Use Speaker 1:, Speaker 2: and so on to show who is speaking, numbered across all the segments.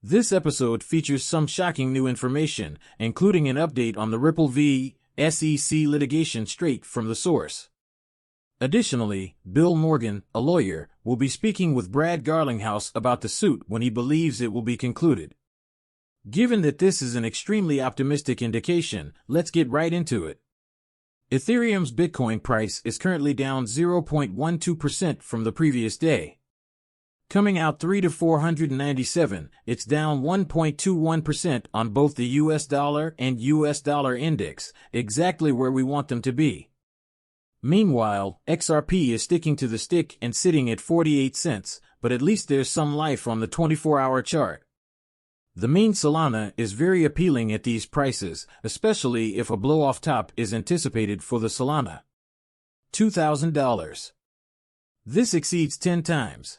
Speaker 1: This episode features some shocking new information, including an update on the Ripple v. SEC litigation straight from the source. Additionally, Bill Morgan, a lawyer, will be speaking with Brad Garlinghouse about the suit when he believes it will be concluded. Given that this is an extremely optimistic indication, let's get right into it. Ethereum's Bitcoin price is currently down 0.12% from the previous day. Coming out 3 to 497, it's down 1.21% on both the US dollar and US dollar index, exactly where we want them to be. Meanwhile, XRP is sticking to the stick and sitting at 48 cents, but at least there's some life on the 24-hour chart. The mean Solana is very appealing at these prices, especially if a blow-off top is anticipated for the Solana. $2,000. This exceeds 10 times.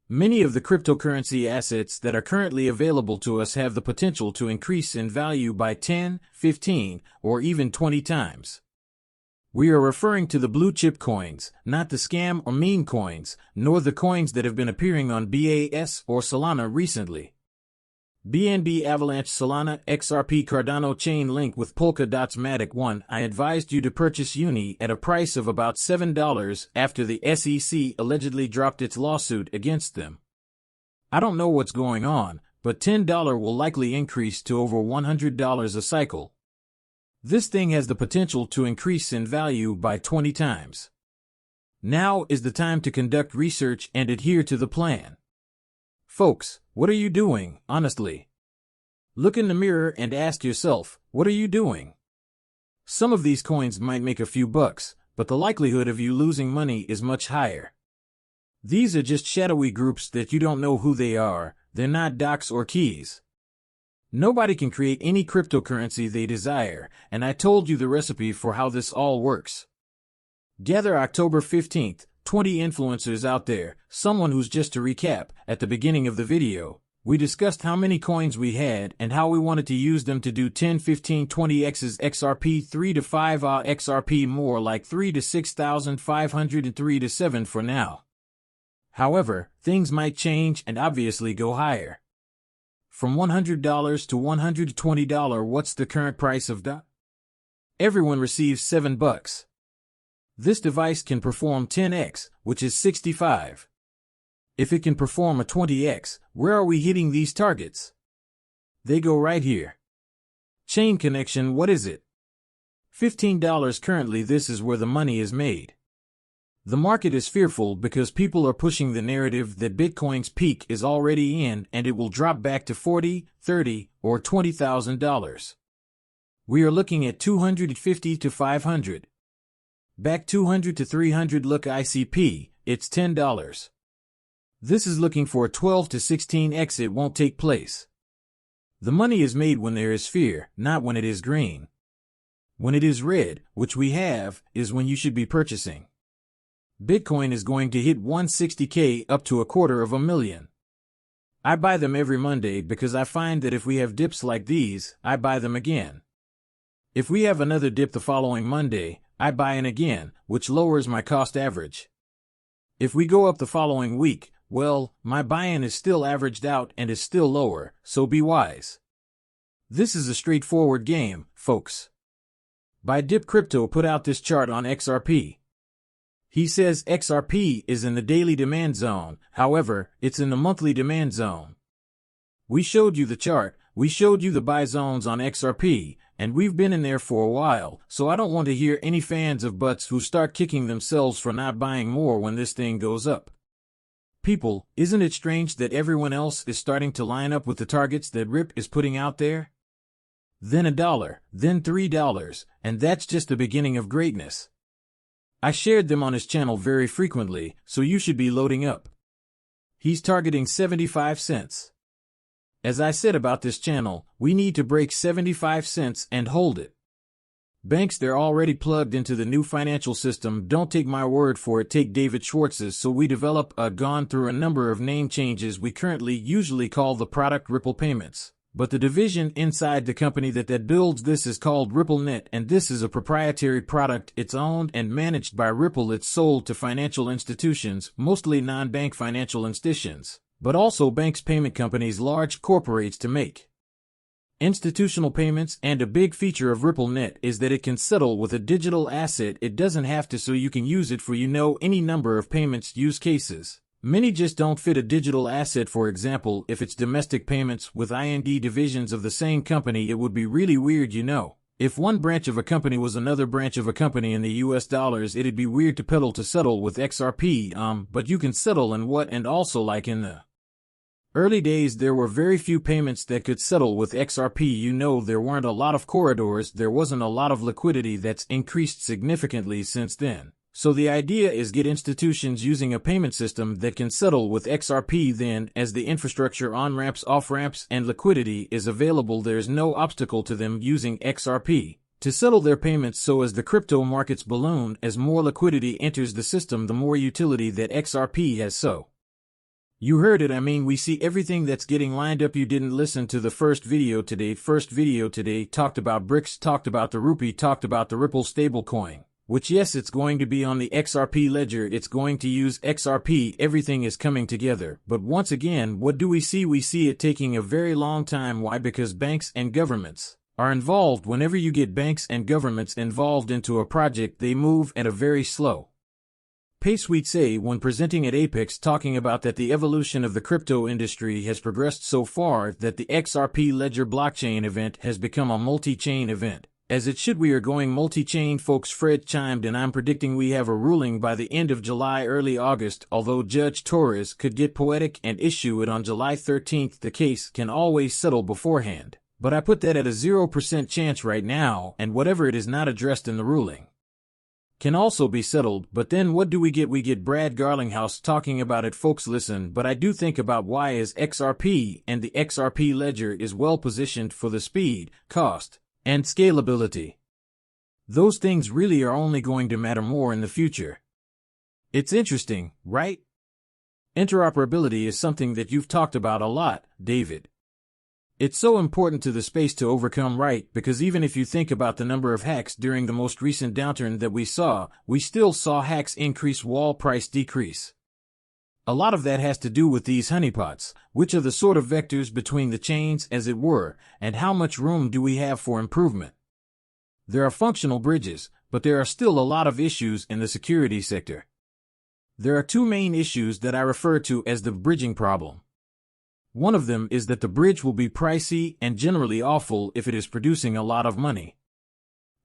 Speaker 1: Many of the cryptocurrency assets that are currently available to us have the potential to increase in value by 10, 15, or even 20 times. We are referring to the blue chip coins, not the scam or meme coins, nor the coins that have been appearing on BAS or Solana recently. BNB Avalanche Solana XRP Cardano chain link with Polkadot's Matic 1. I advised you to purchase Uni at a price of about $7 after the SEC allegedly dropped its lawsuit against them. I don't know what's going on, but $10 will likely increase to over $100 a cycle. This thing has the potential to increase in value by 20 times. Now is the time to conduct research and adhere to the plan. Folks, what are you doing, honestly? Look in the mirror and ask yourself, what are you doing? Some of these coins might make a few bucks, but the likelihood of you losing money is much higher. These are just shadowy groups that you don't know who they are, they're not docs or keys. Nobody can create any cryptocurrency they desire, and I told you the recipe for how this all works. Gather October 15th, 20 influencers out there, someone who's just to recap, at the beginning of the video, we discussed how many coins we had and how we wanted to use them to do 10, 15, 20x's XRP 3 to 5 XRP more like 3 to 6,500 and 3 to 7 for now. However, things might change and obviously go higher. From $100 to $120, what's the current price of DA? Everyone receives $7. This device can perform 10x, which is 65. If it can perform a 20x, where are we hitting these targets? They go right here. Chain connection, what is it? $15 currently. This is where the money is made. The market is fearful because people are pushing the narrative that Bitcoin's peak is already in and it will drop back to $40, $30, or $20,000. We are looking at 250 to 500. Back 200 to 300. Look ICP, it's $10. This is looking for a 12 to 16x. It won't take place. The money is made when there is fear, not when it is green. When it is red, which we have, is when you should be purchasing. Bitcoin is going to hit 160K up to $250,000. I buy them every Monday because I find that if we have dips like these, I buy them again. If we have another dip the following Monday, I buy in again, which lowers my cost average. If we go up the following week, well, my buy-in is still averaged out and is still lower, so be wise. This is a straightforward game, folks. Buy Dip Crypto put out this chart on XRP. He says XRP is in the daily demand zone, however, it's in the monthly demand zone. We showed you the chart, we showed you the buy zones on XRP, and we've been in there for a while, so I don't want to hear any fans of butts who start kicking themselves for not buying more when this thing goes up. People, isn't it strange that everyone else is starting to line up with the targets that Rip is putting out there? Then $1, then $3, and that's just the beginning of greatness. I shared them on his channel very frequently, so you should be loading up. He's targeting 75 cents. As I said about this channel, we need to break 75 cents and hold it. Banks, they're already plugged into the new financial system. Don't take my word for it, take David Schwartz's. So we gone through a number of name changes. We currently usually call the product Ripple Payments. But the division inside the company that builds this is called RippleNet, and this is a proprietary product. It's owned and managed by Ripple. It's sold to financial institutions, mostly non-bank financial institutions. but also banks, payment companies, large corporates to make institutional payments. And a big feature of RippleNet is that it can settle with a digital asset. It doesn't have to, so you can use it for any number of payments use cases. Many just don't fit a digital asset. For example, if it's domestic payments with IND divisions of the same company, it would be really weird, If one branch of a company was another branch of a company in the US dollars, it'd be weird to settle with XRP, but you can settle and also like in the early days there were very few payments that could settle with XRP. There weren't a lot of corridors, there wasn't a lot of liquidity. That's increased significantly since then. So the idea is get institutions using a payment system that can settle with XRP. Then, as the infrastructure on-ramps, off-ramps, and liquidity is available, there's no obstacle to them using XRP to settle their payments. So as the crypto markets balloon, as more liquidity enters the system, the more utility that XRP has. So you heard it. We see everything that's getting lined up. You didn't listen to the first video today. Talked about BRICS, talked about the rupee, talked about the Ripple stablecoin, which, yes, it's going to be on the XRP ledger. It's going to use XRP. Everything is coming together. But once again, what do we see? We see it taking a very long time. Why? Because banks and governments are involved. Whenever you get banks and governments involved into a project, they move at a very slow pace. We'd say when presenting at Apex, talking about that the evolution of the crypto industry has progressed so far that the XRP ledger blockchain event has become a multi-chain event. As it should. We are going multi-chain, folks. Fred chimed in. I'm predicting we have a ruling by the end of July, early August, although Judge Torres could get poetic and issue it on July 13th. The case can always settle beforehand, but I put that at a 0% chance right now, and whatever it is not addressed in the ruling can also be settled. But then what do we get? We get Brad Garlinghouse talking about it. Folks, listen, but I do think about why is XRP, and the XRP ledger is well positioned for the speed, cost, and scalability. Those things really are only going to matter more in the future. It's interesting, right? Interoperability is something that you've talked about a lot, David. It's so important to the space to overcome, right? Because even if you think about the number of hacks during the most recent downturn that we still saw hacks increase, wall price decrease. A lot of that has to do with these honeypots, which are the sort of vectors between the chains, as it were, and how much room do we have for improvement. There are functional bridges, but there are still a lot of issues in the security sector. There are two main issues that I refer to as the bridging problem. One of them is that the bridge will be pricey and generally awful if it is producing a lot of money.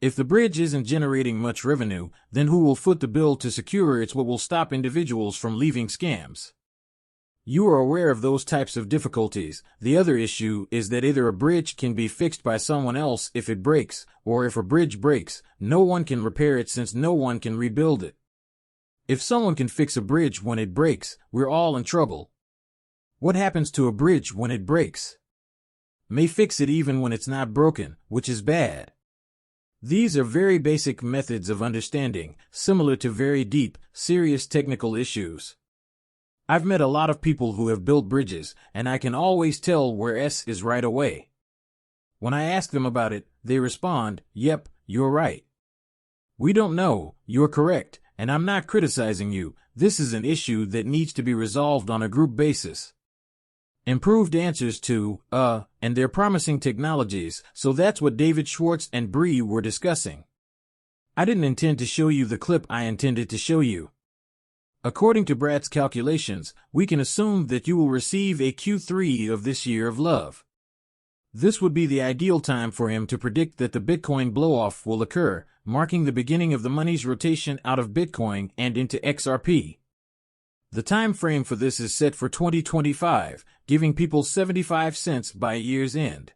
Speaker 1: If the bridge isn't generating much revenue, then who will foot the bill to secure it's what will stop individuals from leaving scams. You are aware of those types of difficulties. The other issue is that either a bridge can be fixed by someone else if it breaks, or if a bridge breaks, no one can repair it since no one can rebuild it. If someone can fix a bridge when it breaks, we're all in trouble. What happens to a bridge when it breaks? May fix it even when it's not broken, which is bad. These are very basic methods of understanding, similar to very deep, serious technical issues. I've met a lot of people who have built bridges, and I can always tell where S is right away. When I ask them about it, they respond, "Yep, you're right." We don't know, you're correct, and I'm not criticizing you. This is an issue that needs to be resolved on a group basis. Improved answers to, and they're promising technologies, so that's what David Schwartz and Bree were discussing. I didn't intend to show you the clip I intended to show you. According to Brad's calculations, we can assume that you will receive a Q3 of this year of love. This would be the ideal time for him to predict that the Bitcoin blow-off will occur, marking the beginning of the money's rotation out of Bitcoin and into XRP. The time frame for this is set for 2025, giving people 75 cents by year's end.